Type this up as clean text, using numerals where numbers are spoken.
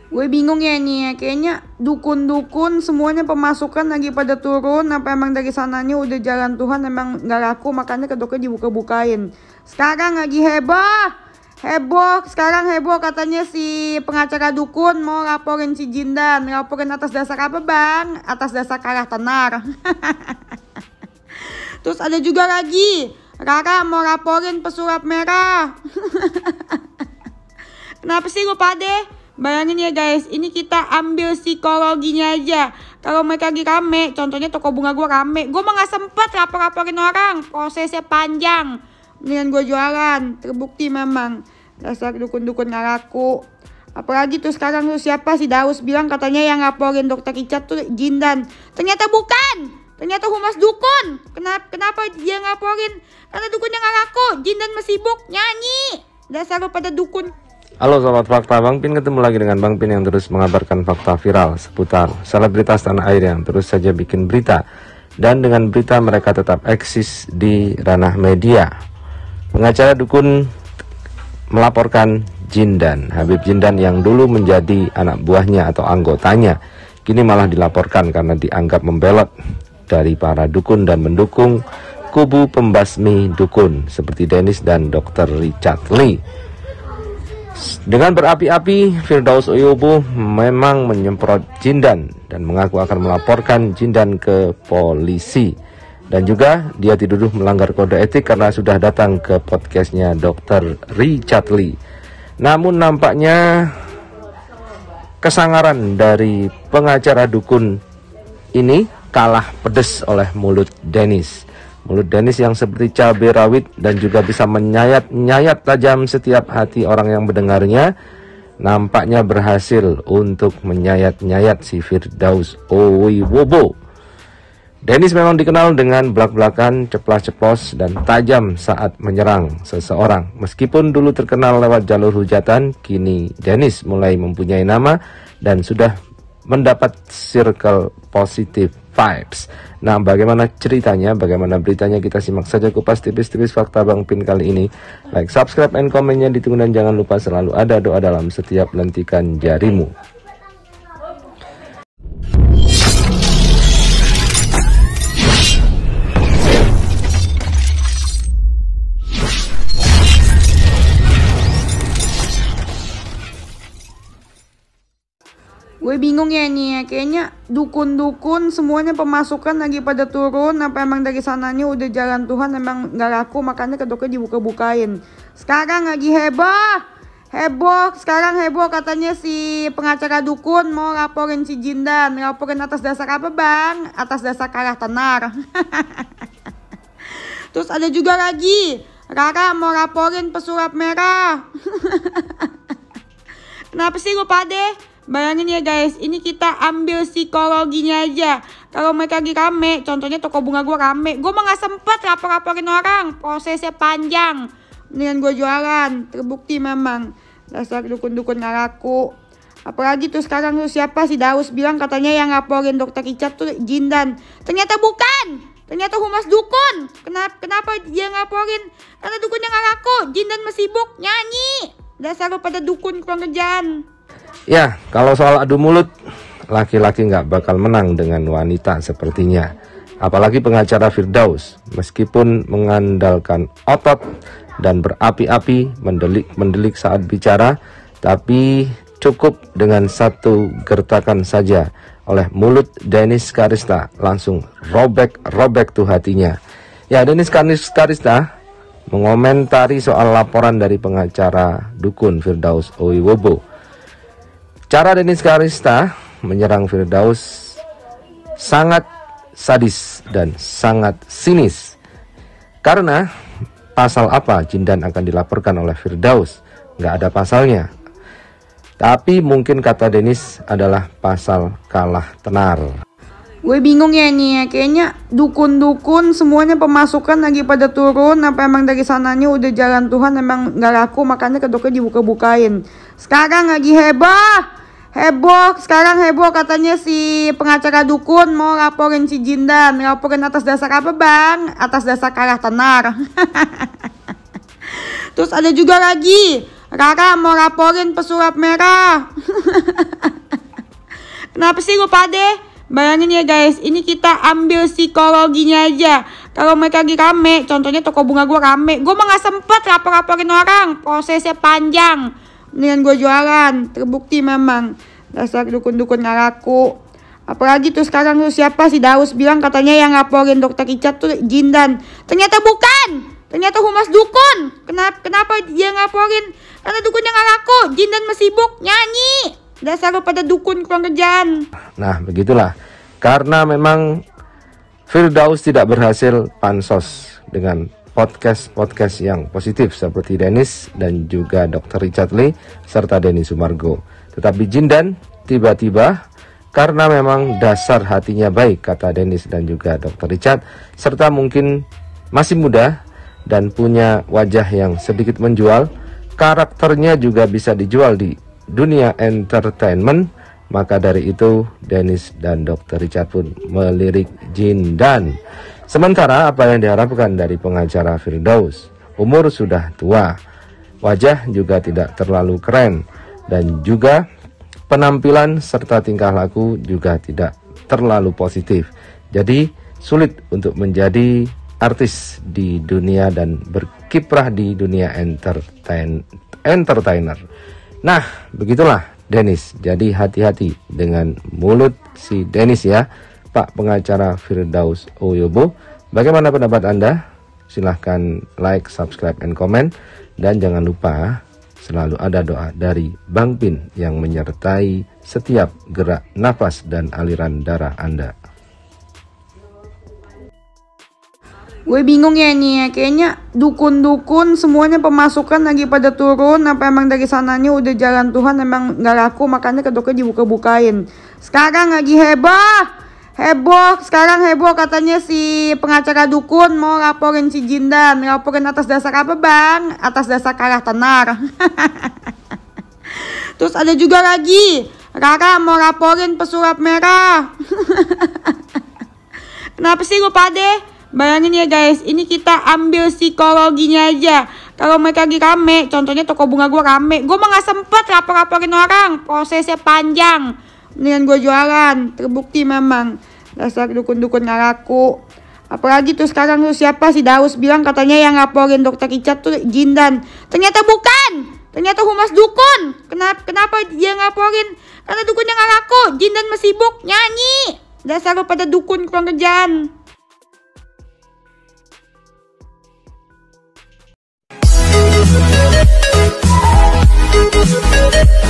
Gue bingung ya nih ya, kayaknya dukun-dukun semuanya pemasukan lagi pada turun. Apa emang dari sananya udah jalan Tuhan emang gak laku, makanya kedoknya dibuka-bukain. Sekarang lagi sekarang heboh katanya si pengacara dukun mau laporin si Jindan. Laporin atas dasar apa bang? Atas dasar kalah tenar. Terus ada juga lagi, Rara mau laporin pesulap merah. Kenapa sih lu pade? Bayangin ya guys, ini kita ambil psikologinya aja. Kalau mereka lagi rame, contohnya toko bunga gue rame, gue mah gak sempet lapor-laporin orang, prosesnya panjang. Mendingan gue jualan, terbukti memang. Dasar dukun-dukun gak laku. Apalagi tuh sekarang tuh siapa si Daus bilang katanya yang laporin Dokter Richard tuh Jindan. Ternyata bukan, ternyata humas dukun. Kenapa dia ngelaporin? Karena dukunnya gak laku, Jindan masih sibuk nyanyi. Dasar lu pada dukun. Halo Sobat Fakta, Bang Pin ketemu lagi dengan Bang Pin yang terus mengabarkan fakta viral seputar selebritas tanah air yang terus saja bikin berita. Dan dengan berita mereka tetap eksis di ranah media. Pengacara dukun melaporkan Jindan, Habib Jindan yang dulu menjadi anak buahnya atau anggotanya, kini malah dilaporkan karena dianggap membelot dari para dukun dan mendukung kubu pembasmi dukun seperti Dennis dan Dr. Richard Lee. Dengan berapi-api, Firdaus Oyobo memang menyemprot Jindan dan mengaku akan melaporkan Jindan ke polisi. Dan juga dia dituduh melanggar kode etik karena sudah datang ke podcastnya Dr. Richard Lee. Namun nampaknya kesangaran dari pengacara dukun ini kalah pedes oleh mulut Dennis. Mulut Dennis yang seperti cabai rawit dan juga bisa menyayat-nyayat tajam setiap hati orang yang mendengarnya, nampaknya berhasil untuk menyayat-nyayat si Firdaus Oyobo. Dennis memang dikenal dengan belak-belakan, ceplas-ceplos, dan tajam saat menyerang seseorang. Meskipun dulu terkenal lewat jalur hujatan, kini Dennis mulai mempunyai nama dan sudah mendapat circle positive vibes. Nah, bagaimana ceritanya, bagaimana beritanya, kita simak saja kupas tipis-tipis fakta Bang Pin kali ini. Like, subscribe, and komennya ditunggu, dan jangan lupa selalu ada doa dalam setiap lentikan jarimu. Gue bingung ya nih ya, kayaknya dukun-dukun semuanya pemasukan lagi pada turun. Apa emang dari sananya udah jalan Tuhan emang gak laku, makanya kedoknya dibuka-bukain. Sekarang lagi sekarang heboh katanya si pengacara dukun mau laporin si Jindan. Laporin atas dasar apa bang? Atas dasar kalah tenar. Terus ada juga lagi, Rara mau laporin pesulap merah. Kenapa sih lu pade? Bayangin ya guys, ini kita ambil psikologinya aja. Kalau mereka lagi rame, contohnya toko bunga gue rame, gue mah gak sempet lapor-laporin orang, prosesnya panjang. Mendingan gue jualan, terbukti memang. Dasar dukun-dukun gak laku. Apalagi tuh sekarang tuh siapa si Daus bilang katanya yang laporin Dokter Richard tuh Jindan. Ternyata bukan, ternyata humas dukun. Kenapa dia ngelaporin? Karena dukunnya gak laku, Jindan masih sibuk nyanyi. Dasar lu pada dukun kurang kerjaan. Ya, kalau soal adu mulut, laki-laki nggak bakal menang dengan wanita sepertinya. Apalagi pengacara Firdaus, meskipun mengandalkan otot dan berapi-api, mendelik saat bicara, tapi cukup dengan satu gertakan saja oleh mulut Dennis Karista, langsung robek tuh hatinya. Ya, Dennis Karista mengomentari soal laporan dari pengacara dukun Firdaus Oyobo. Cara Dennis Karista menyerang Firdaus sangat sadis dan sangat sinis. Karena pasal apa Jindan akan dilaporkan oleh Firdaus? Nggak ada pasalnya. Tapi mungkin kata Dennis adalah pasal kalah tenar. Gue bingung ya nih ya, kayaknya dukun-dukun semuanya pemasukan lagi pada turun. Apa emang dari sananya udah jalan Tuhan emang gak laku, makanya kedoknya dibuka-bukain. Sekarang lagi sekarang heboh katanya si pengacara dukun mau laporin si Jindan. Laporin atas dasar apa bang? Atas dasar kalah tenar. Terus ada juga lagi, Rara mau laporin pesulap merah. Kenapa sih lu pade? Bayangin ya guys, ini kita ambil psikologinya aja. Kalau mereka lagi rame, contohnya toko bunga gue rame, gue mah gak sempet lapor-laporin orang, prosesnya panjang. Mendingan gue jualan, terbukti memang. Dasar dukun-dukun gak laku. Apalagi tuh sekarang tuh siapa si Daus bilang katanya yang laporin Dokter Richard tuh Jindan. Ternyata bukan. Ternyata humas dukun. Kenapa dia laporin? Karena dukunnya gak laku. Jindan masih sibuk nyanyi. Dasar lu pada dukun kurang kerjaan. Nah begitulah. Karena memang Firdaus tidak berhasil pansos dengan podcast yang positif seperti Dennis dan juga Dr. Richard Lee serta Denny Sumargo. Tetapi Jindan tiba-tiba karena memang dasar hatinya baik, kata Dennis dan juga Dr. Richard, serta mungkin masih muda dan punya wajah yang sedikit menjual, karakternya juga bisa dijual di dunia entertainment. Maka dari itu Dennis dan Dr. Richard pun melirik Jindan. Sementara apa yang diharapkan dari pengacara Firdaus? Umur sudah tua, wajah juga tidak terlalu keren, dan juga penampilan serta tingkah laku juga tidak terlalu positif. Jadi sulit untuk menjadi artis di dunia dan berkiprah di dunia entertainer. Nah, begitulah Dennis. Jadi hati-hati dengan mulut si Dennis ya, Pak pengacara Firdaus Oyobo. Bagaimana pendapat Anda? Silahkan like, subscribe, and comment. Dan jangan lupa selalu ada doa dari Bang Pin yang menyertai setiap gerak nafas dan aliran darah Anda. Gue bingung ya nih, kayaknya dukun-dukun semuanya pemasukan lagi pada turun. Apa emang dari sananya udah jalan Tuhan emang gak laku, makanya kedoknya dibuka-bukain. Sekarang lagi heboh katanya si pengacara dukun mau laporin si Jindan. Laporin atas dasar apa bang? Atas dasar kalah tenar. Terus ada juga lagi Rara mau laporin pesulap merah. Kenapa sih lu pade? Bayangin ya guys, ini kita ambil psikologinya aja. Kalau mereka lagi rame, contohnya toko bunga gue rame, gue mah gak sempet lapor-laporin orang, prosesnya panjang. Mendingan gue jualan, terbukti memang. Dasar dukun-dukun gak laku. Apalagi tuh sekarang tuh siapa si Daus bilang katanya yang laporin Dokter Richard tuh Jindan. Ternyata bukan. Ternyata humas dukun. Kenapa dia laporin? Karena dukunnya gak laku. Jindan masih sibuk nyanyi. Dasar lu pada dukun kurang kerjaan. We'll be right back.